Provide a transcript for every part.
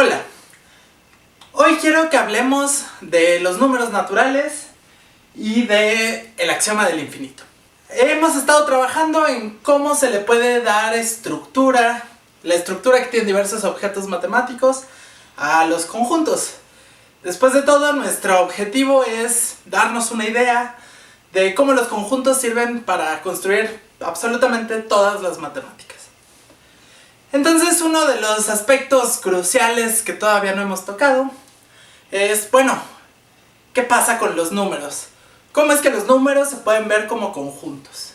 Hola, hoy quiero que hablemos de los números naturales y de el axioma del infinito. Hemos estado trabajando en cómo se le puede dar estructura, la estructura que tienen diversos objetos matemáticos, a los conjuntos. Después de todo, nuestro objetivo es darnos una idea de cómo los conjuntos sirven para construir absolutamente todas las matemáticas. Entonces, uno de los aspectos cruciales que todavía no hemos tocado es, ¿qué pasa con los números? ¿Cómo es que los números se pueden ver como conjuntos?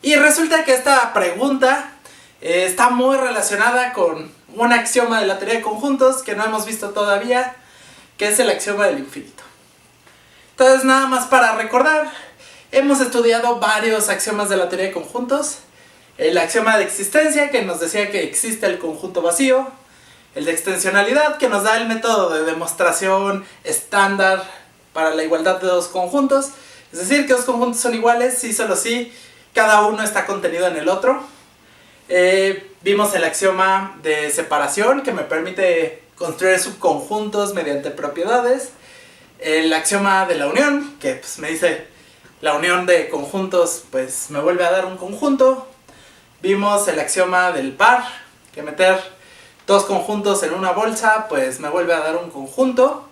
Y resulta que esta pregunta está muy relacionada con un axioma de la teoría de conjuntos que no hemos visto todavía, que es el axioma del infinito. Entonces, nada más para recordar, hemos estudiado varios axiomas de la teoría de conjuntos. El axioma de existencia, que nos decía que existe el conjunto vacío. El de extensionalidad, que nos da el método de demostración estándar para la igualdad de dos conjuntos. Es decir, que dos conjuntos son iguales si solo si cada uno está contenido en el otro. Vimos el axioma de separación, que me permite construir subconjuntos mediante propiedades. El axioma de la unión, que me dice la unión de conjuntos me vuelve a dar un conjunto. Vimos el axioma del par, que meter dos conjuntos en una bolsa me vuelve a dar un conjunto.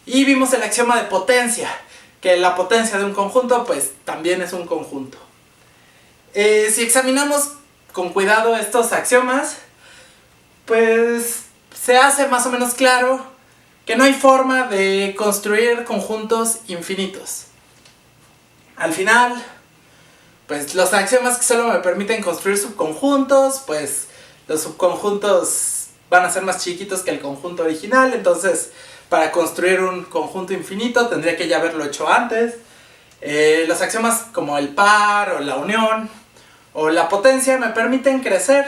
Y vimos el axioma de potencia, que la potencia de un conjunto también es un conjunto. Si examinamos con cuidado estos axiomas, se hace más o menos claro que no hay forma de construir conjuntos infinitos. Al final, los axiomas que solo me permiten construir subconjuntos, los subconjuntos van a ser más chiquitos que el conjunto original. Entonces, para construir un conjunto infinito tendría que ya haberlo hecho antes. Los axiomas como el par o la unión o la potencia me permiten crecer,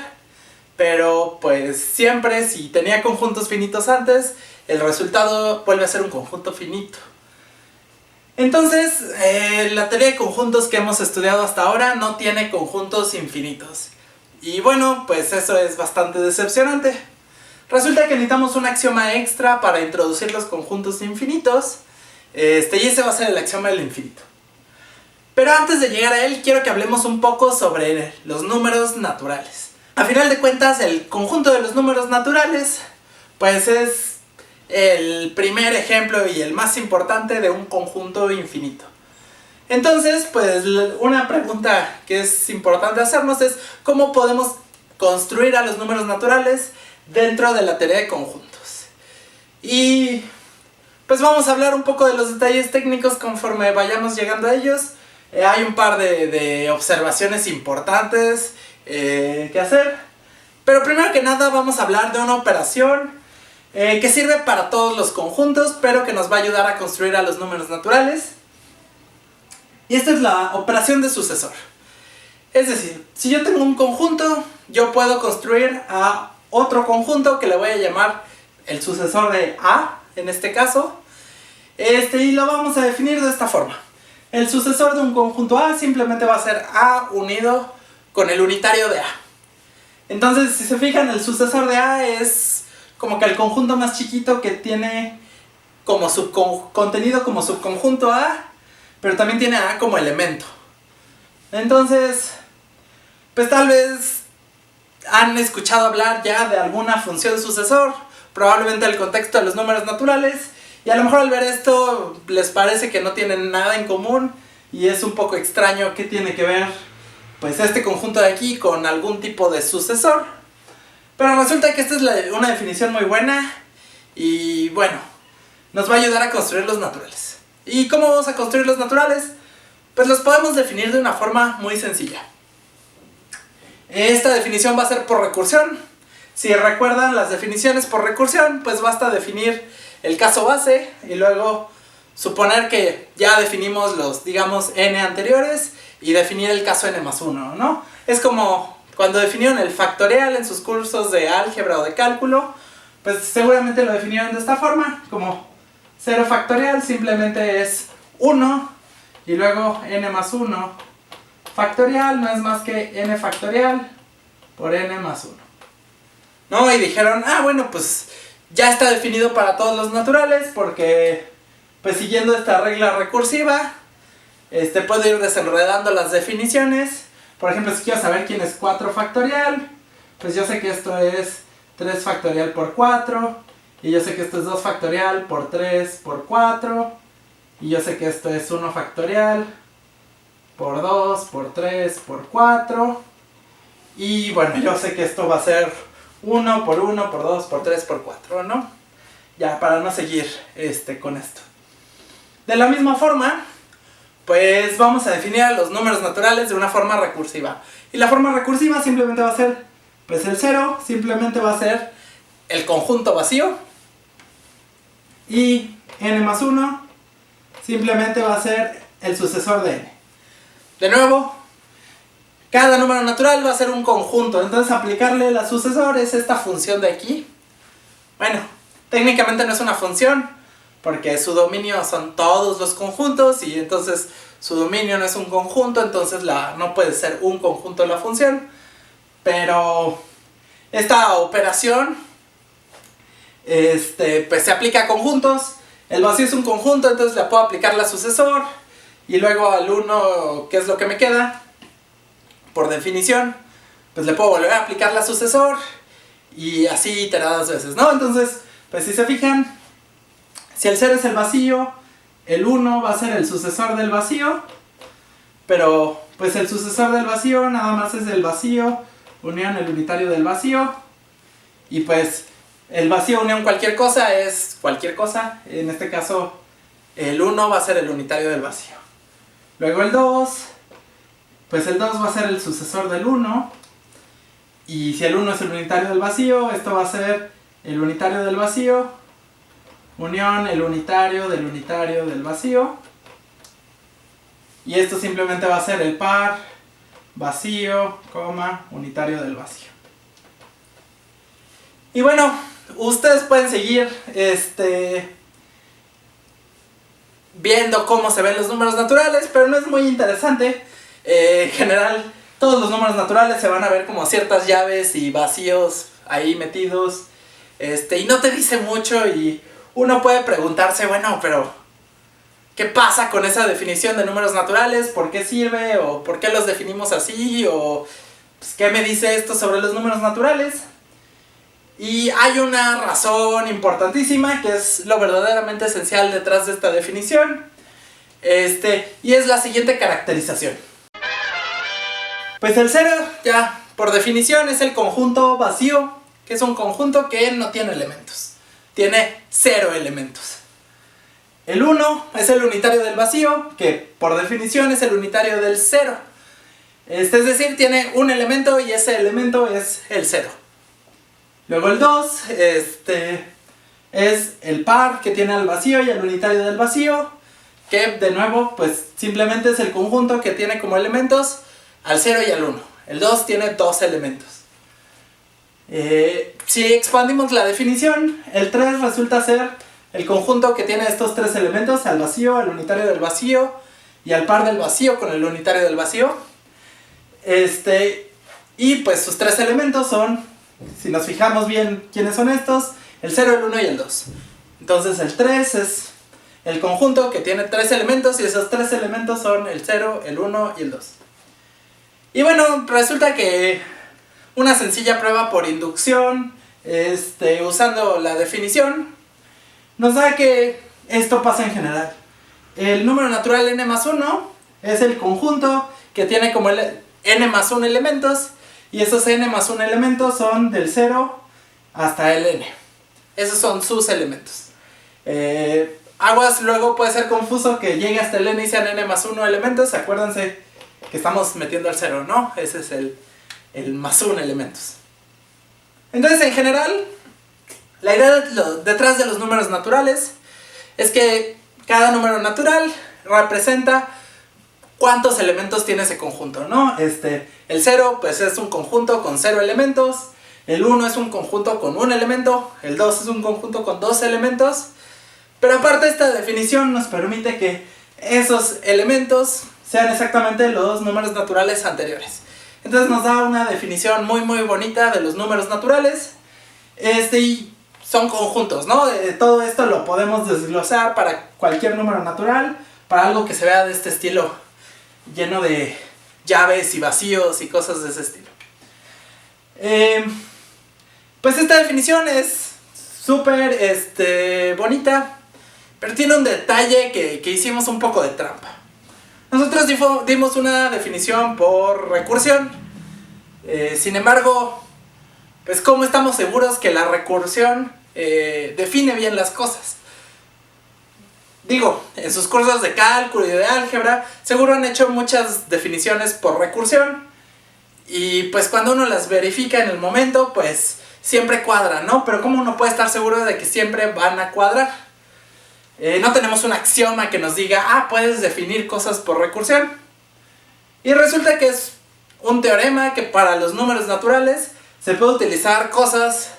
pero siempre si tenía conjuntos finitos antes, el resultado vuelve a ser un conjunto finito. Entonces, la teoría de conjuntos que hemos estudiado hasta ahora no tiene conjuntos infinitos. Y eso es bastante decepcionante. Resulta que necesitamos un axioma extra para introducir los conjuntos infinitos. Y ese va a ser el axioma del infinito. Pero antes de llegar a él, quiero que hablemos un poco sobre los números naturales. A final de cuentas, el conjunto de los números naturales, es el primer ejemplo y el más importante de un conjunto infinito. Entonces, una pregunta que es importante hacernos es ¿cómo podemos construir a los números naturales dentro de la teoría de conjuntos? Y vamos a hablar un poco de los detalles técnicos conforme vayamos llegando a ellos. Hay un par de observaciones importantes que hacer. Pero primero que nada vamos a hablar de una operación que sirve para todos los conjuntos, pero que nos va a ayudar a construir a los números naturales. Y esta es la operación de sucesor. Es decir, si yo tengo un conjunto, yo puedo construir a otro conjunto que le voy a llamar el sucesor de A, en este caso. Y lo vamos a definir de esta forma. El sucesor de un conjunto A simplemente va a ser A unido con el unitario de A. Entonces, si se fijan, el sucesor de A es como que el conjunto más chiquito que tiene como contenido como subconjunto A, pero también tiene A como elemento. Entonces, tal vez han escuchado hablar ya de alguna función sucesor, probablemente en el contexto de los números naturales, y a lo mejor al ver esto les parece que no tienen nada en común y es un poco extraño qué tiene que ver este conjunto de aquí con algún tipo de sucesor. Pero resulta que esta es una definición muy buena y nos va a ayudar a construir los naturales. ¿Y cómo vamos a construir los naturales? Los podemos definir de una forma muy sencilla. Esta definición va a ser por recursión. Si recuerdan las definiciones por recursión, basta definir el caso base y luego suponer que ya definimos los, n anteriores y definir el caso n más 1, ¿no? Es como cuando definieron el factorial en sus cursos de álgebra o de cálculo, seguramente lo definieron de esta forma, como 0 factorial simplemente es 1 y luego n más 1 factorial no es más que n factorial por n más 1. ¿No? Y dijeron, ya está definido para todos los naturales porque, pues siguiendo esta regla recursiva, puedo ir desenredando las definiciones. Por ejemplo, si quiero saber quién es 4 factorial, pues yo sé que esto es 3 factorial por 4, y yo sé que esto es 2 factorial por 3 por 4, y yo sé que esto es 1 factorial por 2 por 3 por 4, y bueno, yo sé que esto va a ser 1 por 1 por 2 por 3 por 4, ¿no? Ya, para no seguir con esto. De la misma forma, pues vamos a definir a los números naturales de una forma recursiva. Y la forma recursiva simplemente va a ser, pues el 0 simplemente va a ser el conjunto vacío. Y n más 1 simplemente va a ser el sucesor de n. De nuevo, cada número natural va a ser un conjunto. Entonces aplicarle la sucesor es esta función de aquí. Bueno, técnicamente no es una función, porque su dominio son todos los conjuntos, y entonces su dominio no es un conjunto, entonces no puede ser un conjunto la función. Pero esta operación pues se aplica a conjuntos. El vacío es un conjunto, entonces le puedo aplicar la sucesor, y luego al 1, que es lo que me queda, por definición, pues le puedo volver a aplicar la sucesor, y así iteradas veces, ¿no? Entonces, pues si se fijan, si el 0 es el vacío, el 1 va a ser el sucesor del vacío, pero pues el sucesor del vacío nada más es el vacío unión el unitario del vacío, y pues el vacío unión cualquier cosa es cualquier cosa. En este caso el 1 va a ser el unitario del vacío. Luego el 2, pues el 2 va a ser el sucesor del 1, y si el 1 es el unitario del vacío, esto va a ser el unitario del vacío unión el unitario del vacío, y esto simplemente va a ser el par vacío, unitario del vacío. Y bueno, ustedes pueden seguir viendo cómo se ven los números naturales, pero no es muy interesante. En general, todos los números naturales se van a ver como ciertas llaves y vacíos ahí metidos, y no te dice mucho, y uno puede preguntarse, bueno, pero ¿qué pasa con esa definición de números naturales? ¿Por qué sirve? ¿O por qué los definimos así? ¿O pues, qué me dice esto sobre los números naturales? Y hay una razón importantísima, que es lo verdaderamente esencial detrás de esta definición, y es la siguiente caracterización. Pues el 0, ya por definición, es el conjunto vacío, que es un conjunto que no tiene elementos. Tiene 0 elementos. El 1 es el unitario del vacío, que por definición es el unitario del 0. Es decir, tiene un elemento, y ese elemento es el 0. Luego el 2 es el par que tiene al vacío y el unitario del vacío, que de nuevo pues simplemente es el conjunto que tiene como elementos al 0 y al 1. El 2 tiene 2 elementos. Si expandimos la definición, el 3 resulta ser el conjunto que tiene estos 3 elementos, al vacío, al unitario del vacío y al par del vacío con el unitario del vacío. Y pues sus 3 elementos son, si nos fijamos bien quiénes son estos, el 0, el 1 y el 2. Entonces el 3 es el conjunto que tiene 3 elementos, y esos 3 elementos son el 0, el 1 y el 2. Y bueno, resulta que una sencilla prueba por inducción, usando la definición, nos da que esto pasa en general. El número natural n más 1 es el conjunto que tiene como n más 1 elementos, y esos n más 1 elementos son del 0 hasta el n. Esos son sus elementos. Aguas, luego puede ser confuso que llegue hasta el n y sean n más 1 elementos. Acuérdense que estamos metiendo el 0, ¿no? Ese es el más 1 elementos. Entonces, en general, la idea detrás de los números naturales es que cada número natural representa cuántos elementos tiene ese conjunto, ¿no? El 0 pues es un conjunto con 0 elementos, el 1 es un conjunto con 1 elemento, el 2 es un conjunto con 2 elementos, pero aparte esta definición nos permite que esos elementos sean exactamente los números naturales anteriores. Entonces nos da una definición muy muy bonita de los números naturales, y son conjuntos, ¿no? Todo esto lo podemos desglosar para cualquier número natural, para algo que se vea de este estilo, lleno de llaves y vacíos y cosas de ese estilo. Pues esta definición es súper bonita, pero tiene un detalle que hicimos un poco de trampa. Nosotros dimos una definición por recursión. Sin embargo, pues ¿cómo estamos seguros que la recursión define bien las cosas? Digo, en sus cursos de cálculo y de álgebra seguro han hecho muchas definiciones por recursión. Y pues cuando uno las verifica en el momento, pues siempre cuadran, ¿no? Pero ¿cómo uno puede estar seguro de que siempre van a cuadrar? No tenemos un axioma que nos diga, puedes definir cosas por recursión. Y resulta que es un teorema que para los números naturales se puede utilizar cosas,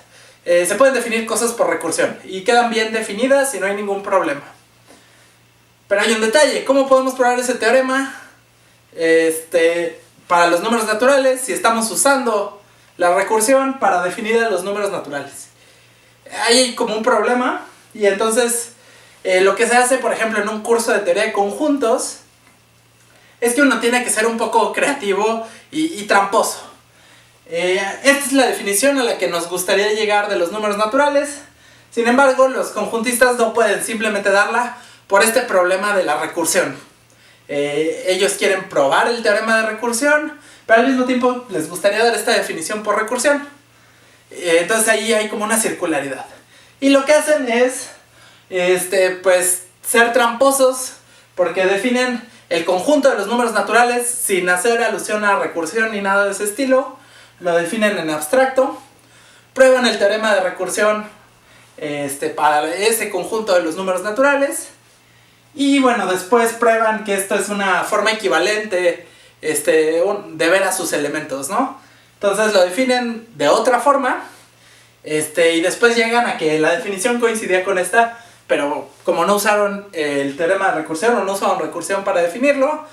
se pueden definir cosas por recursión y quedan bien definidas y no hay ningún problema. Pero hay un detalle, ¿cómo podemos probar ese teorema? Para los números naturales, si estamos usando la recursión para definir a los números naturales. Hay como un problema y entonces lo que se hace, por ejemplo, en un curso de teoría de conjuntos es que uno tiene que ser un poco creativo y tramposo. Esta es la definición a la que nos gustaría llegar de los números naturales. Sin embargo, los conjuntistas no pueden simplemente darla por este problema de la recursión. Ellos quieren probar el teorema de recursión, pero al mismo tiempo les gustaría dar esta definición por recursión. Entonces ahí hay como una circularidad. Y lo que hacen es pues ser tramposos, porque definen el conjunto de los números naturales sin hacer alusión a recursión ni nada de ese estilo. Lo definen en abstracto, prueban el teorema de recursión para ese conjunto de los números naturales. Y bueno, después prueban que esto es una forma equivalente de ver a sus elementos, ¿no? Entonces lo definen de otra forma, y después llegan a que la definición coincidía con esta, pero como no usaron el teorema de recursión o no usaron recursión para definirlo,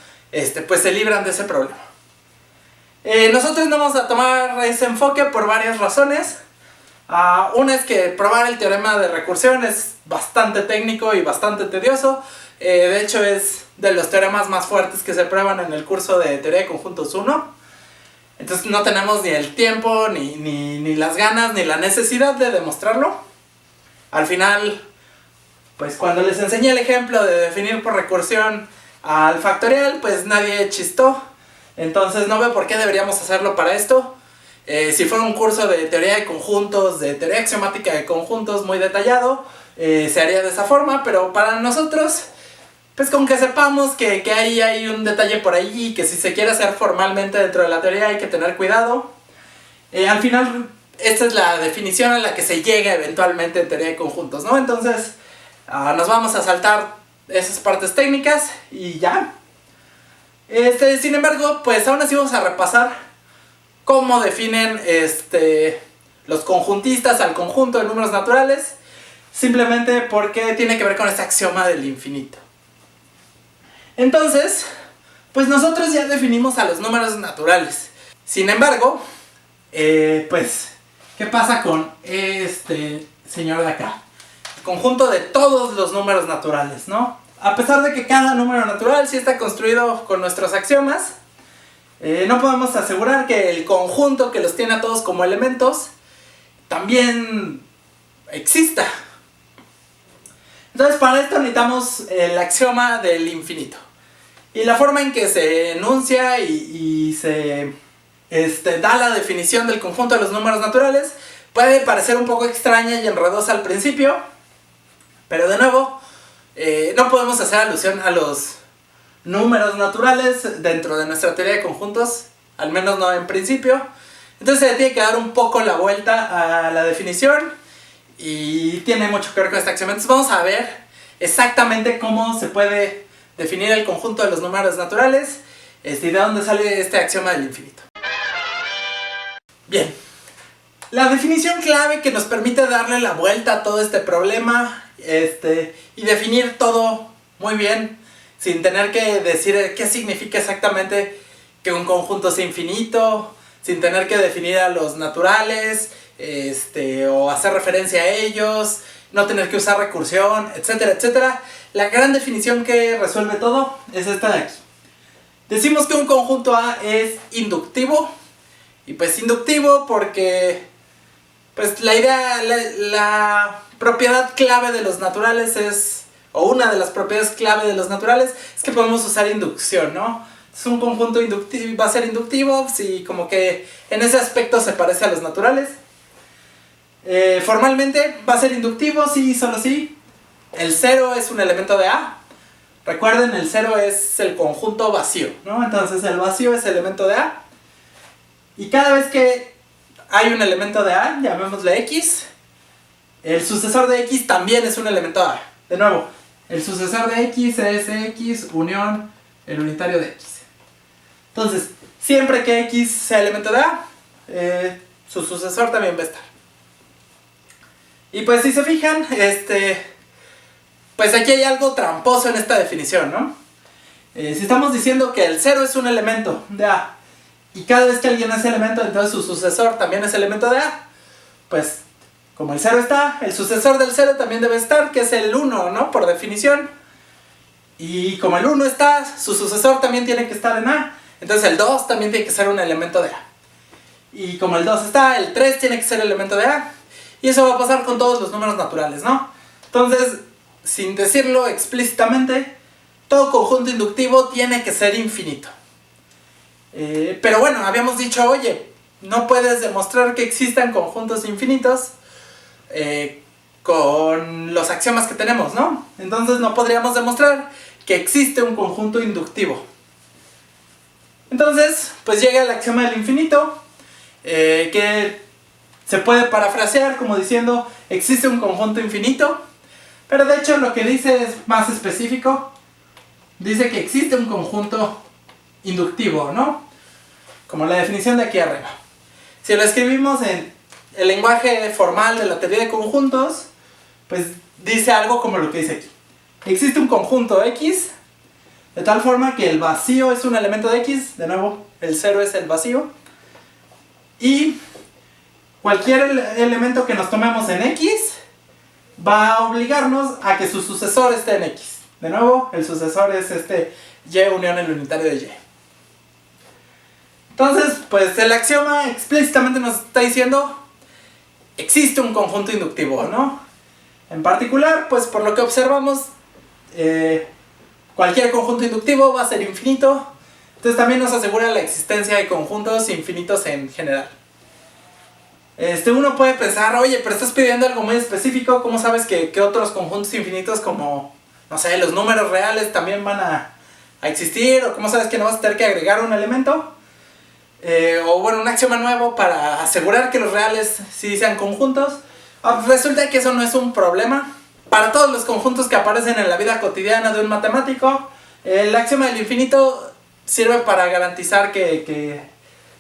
pues se libran de ese problema. Nosotros no vamos a tomar ese enfoque por varias razones. Una es que probar el teorema de recursión es bastante técnico y bastante tedioso. De hecho es de los teoremas más fuertes que se prueban en el curso de teoría de conjuntos 1. Entonces no tenemos ni el tiempo, ni las ganas, ni la necesidad de demostrarlo. Al final, pues cuando les enseñé el ejemplo de definir por recursión al factorial, pues nadie chistó. Entonces no veo por qué deberíamos hacerlo para esto. Si fuera un curso de teoría de conjuntos, de teoría axiomática de conjuntos muy detallado, se haría de esa forma, pero para nosotros, pues con que sepamos que ahí hay un detalle por ahí y que si se quiere hacer formalmente dentro de la teoría hay que tener cuidado. Al final, esta es la definición a la que se llega eventualmente en teoría de conjuntos, ¿no? Entonces, nos vamos a saltar esas partes técnicas y ya. Sin embargo, pues aún así vamos a repasar cómo definen los conjuntistas al conjunto de números naturales, simplemente porque tiene que ver con ese axioma del infinito. Entonces, pues nosotros ya definimos a los números naturales. Sin embargo, pues, ¿qué pasa con este señor de acá? El conjunto de todos los números naturales, ¿no? A pesar de que cada número natural sí está construido con nuestros axiomas, no podemos asegurar que el conjunto que los tiene a todos como elementos también exista. Entonces para esto necesitamos el axioma del infinito. Y la forma en que se enuncia y se da la definición del conjunto de los números naturales puede parecer un poco extraña y enredosa al principio, pero de nuevo, no podemos hacer alusión a los números naturales dentro de nuestra teoría de conjuntos, al menos no en principio. Entonces se tiene que dar un poco la vuelta a la definición y tiene mucho que ver con este axioma. Entonces vamos a ver exactamente cómo se puede definir el conjunto de los números naturales y de dónde sale este axioma del infinito. Bien, la definición clave que nos permite darle la vuelta a todo este problema y definir todo muy bien sin tener que decir qué significa exactamente que un conjunto sea infinito, sin tener que definir a los naturales, o hacer referencia a ellos, no tener que usar recursión, etcétera, etcétera. La gran definición que resuelve todo es esta de aquí. Decimos que un conjunto A es inductivo, y pues inductivo porque pues la propiedad clave de los naturales es, o una de las propiedades clave de los naturales es que podemos usar inducción, ¿no? Es un conjunto inductivo, va a ser inductivo si como que en ese aspecto se parece a los naturales. Formalmente va a ser inductivo si y solo si el 0 es un elemento de A. Recuerden, el 0 es el conjunto vacío, ¿no? Entonces el vacío es elemento de A. Y cada vez que hay un elemento de A, llamémosle X, el sucesor de X también es un elemento de A. De nuevo, el sucesor de X es X unión el unitario de X. Entonces, siempre que X sea elemento de A, su sucesor también va a estar. Y pues si se fijan, pues aquí hay algo tramposo en esta definición, ¿no? Si estamos diciendo que el 0 es un elemento de A, y cada vez que alguien es elemento, entonces su sucesor también es elemento de A, pues como el 0 está, el sucesor del 0 también debe estar, que es el 1, ¿no? Por definición. Y como el 1 está, su sucesor también tiene que estar en A, entonces el 2 también tiene que ser un elemento de A. Y como el 2 está, el 3 tiene que ser elemento de A. Y eso va a pasar con todos los números naturales, ¿no? Entonces, sin decirlo explícitamente, todo conjunto inductivo tiene que ser infinito. Pero bueno, habíamos dicho, oye, no puedes demostrar que existan conjuntos infinitos con los axiomas que tenemos, ¿no? Entonces no podríamos demostrar que existe un conjunto inductivo. Entonces, pues llega el axioma del infinito, que se puede parafrasear como diciendo, existe un conjunto infinito, pero de hecho lo que dice es más específico. Dice que existe un conjunto inductivo, ¿no? Como la definición de aquí arriba. Si lo escribimos en el lenguaje formal de la teoría de conjuntos, pues dice algo como lo que dice aquí. Existe un conjunto X, de tal forma que el vacío es un elemento de X, de nuevo, el 0 es el vacío, y cualquier elemento que nos tomemos en X va a obligarnos a que su sucesor esté en X. De nuevo, el sucesor es Y unión el unitario de Y. Entonces, pues el axioma explícitamente nos está diciendo existe un conjunto inductivo, ¿no? En particular, pues por lo que observamos, cualquier conjunto inductivo va a ser infinito. Entonces también nos asegura la existencia de conjuntos infinitos en general. Uno puede pensar, oye, pero estás pidiendo algo muy específico, ¿cómo sabes que otros conjuntos infinitos como, no sé, los números reales también van a existir? ¿O cómo sabes que no vas a tener que agregar un elemento? O bueno, un axioma nuevo para asegurar que los reales sí sean conjuntos. Resulta que eso no es un problema. Para todos los conjuntos que aparecen en la vida cotidiana de un matemático, el axioma del infinito sirve para garantizar que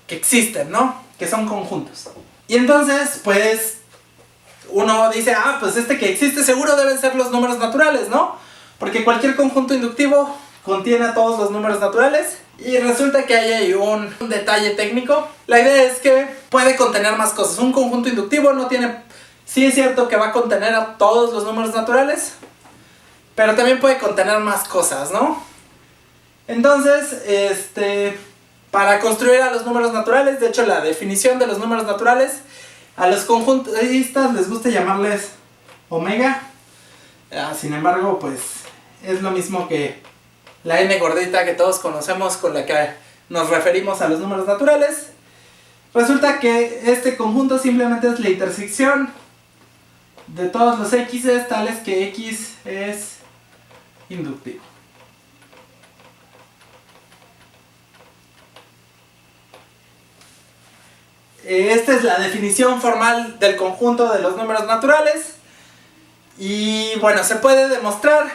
existen, ¿no? Que son conjuntos. Y entonces, pues, uno dice, pues que existe seguro deben ser los números naturales, ¿no? Porque cualquier conjunto inductivo contiene a todos los números naturales. Y resulta que hay ahí un detalle técnico. La idea es que puede contener más cosas. Un conjunto inductivo no tiene... Sí es cierto que va a contener a todos los números naturales, pero también puede contener más cosas, ¿no? Entonces, para construir a los números naturales, de hecho la definición de los números naturales, a los conjuntistas les gusta llamarles omega. Sin embargo, pues es lo mismo que la n gordita que todos conocemos con la que nos referimos a los números naturales. Resulta que este conjunto simplemente es la intersección de todos los x tales que x es inductivo. Esta es la definición formal del conjunto de los números naturales. Y bueno, se puede demostrar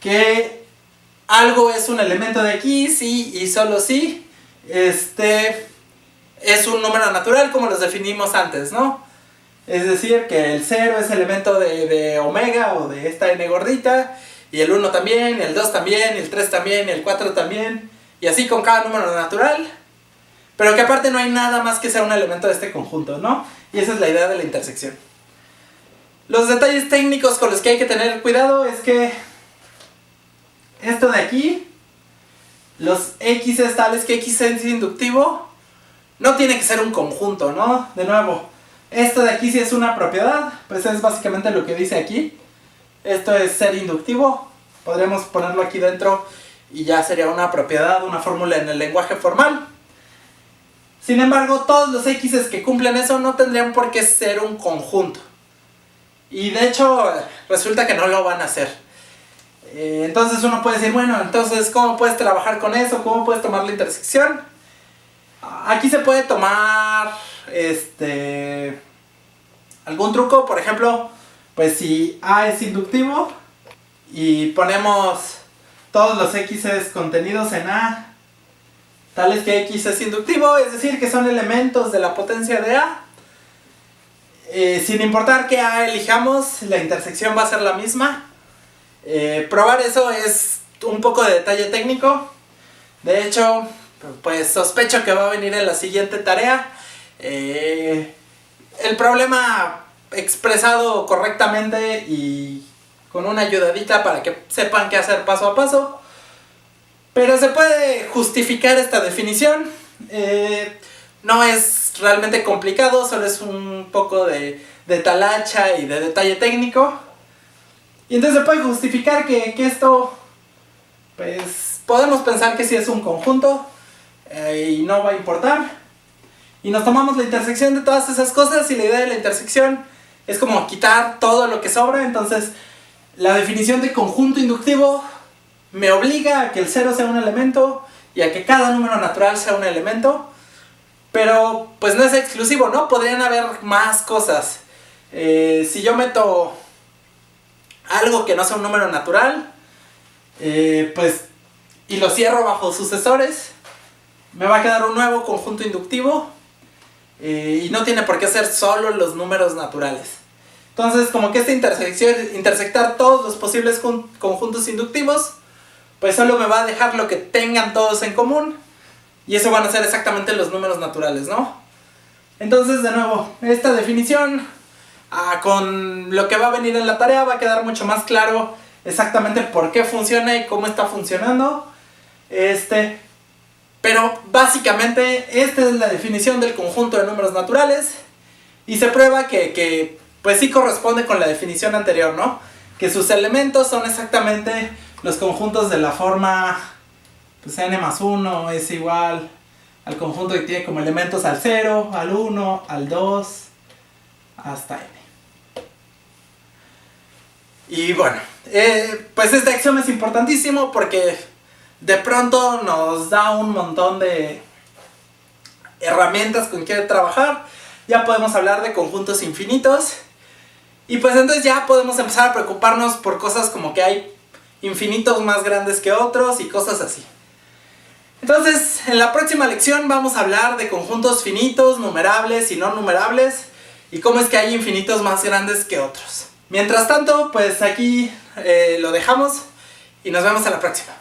que algo es un elemento de X y solo si es un número natural como los definimos antes, ¿no? Es decir, que el 0 es elemento de omega o de esta n gordita, y el 1 también, y el 2 también, y el 3 también, y el 4 también, y así con cada número natural. pero que aparte no hay nada más que sea un elemento de este conjunto, ¿no? Y esa es la idea de la intersección. Los detalles técnicos con los que hay que tener cuidado es que esto de aquí, los x tales que x es inductivo, no tiene que ser un conjunto, ¿no? De nuevo, esto de aquí si es una propiedad, pues es básicamente lo que dice aquí. Esto es ser inductivo, podríamos ponerlo aquí dentro y ya sería una propiedad, una fórmula en el lenguaje formal. Sin embargo, todos los x que cumplen eso no tendrían por qué ser un conjunto. Y de hecho, resulta que no lo van a hacer. Entonces uno puede decir, bueno, entonces ¿cómo puedes trabajar con eso? ¿Cómo puedes tomar la intersección? Aquí se puede tomar algún truco, por ejemplo, pues si A es inductivo y ponemos todos los x contenidos en A, tales que x es inductivo, es decir, que son elementos de la potencia de A. Sin importar qué A elijamos, la intersección va a ser la misma. Probar eso es un poco de detalle técnico. De hecho, pues sospecho que va a venir en la siguiente tarea. El problema expresado correctamente y con una ayudadita para que sepan qué hacer paso a paso. Pero se puede justificar esta definición. No es realmente complicado, solo es un poco de talacha y de detalle técnico. Y entonces se puede justificar que esto, pues podemos pensar que sí es un conjunto y no va a importar. Y nos tomamos la intersección de todas esas cosas y la idea de la intersección es como quitar todo lo que sobra. Entonces la definición de conjunto inductivo me obliga a que el 0 sea un elemento y a que cada número natural sea un elemento. Pero pues no es exclusivo, ¿no? Podrían haber más cosas. Si yo meto algo que no sea un número natural, pues, y lo cierro bajo sucesores, me va a quedar un nuevo conjunto inductivo. Y no tiene por qué ser solo los números naturales. Entonces, como que esta intersección, intersectar todos los posibles conjuntos inductivos, pues solo me va a dejar lo que tengan todos en común. Y eso van a ser exactamente los números naturales, ¿no? Entonces, de nuevo, esta definición, con lo que va a venir en la tarea, va a quedar mucho más claro exactamente por qué funciona y cómo está funcionando. Pero básicamente esta es la definición del conjunto de números naturales. Y se prueba que pues sí corresponde con la definición anterior, ¿no? Que sus elementos son exactamente los conjuntos de la forma, pues n más 1 es igual al conjunto que tiene como elementos al 0, al 1, al 2, hasta n. Y bueno, pues este axioma es importantísimo porque de pronto nos da un montón de herramientas con que trabajar. Ya podemos hablar de conjuntos infinitos. Y pues entonces ya podemos empezar a preocuparnos por cosas como que hay infinitos más grandes que otros y cosas así. Entonces, en la próxima lección vamos a hablar de conjuntos finitos, numerables y no numerables, y cómo es que hay infinitos más grandes que otros. Mientras tanto, pues aquí lo dejamos y nos vemos a la próxima.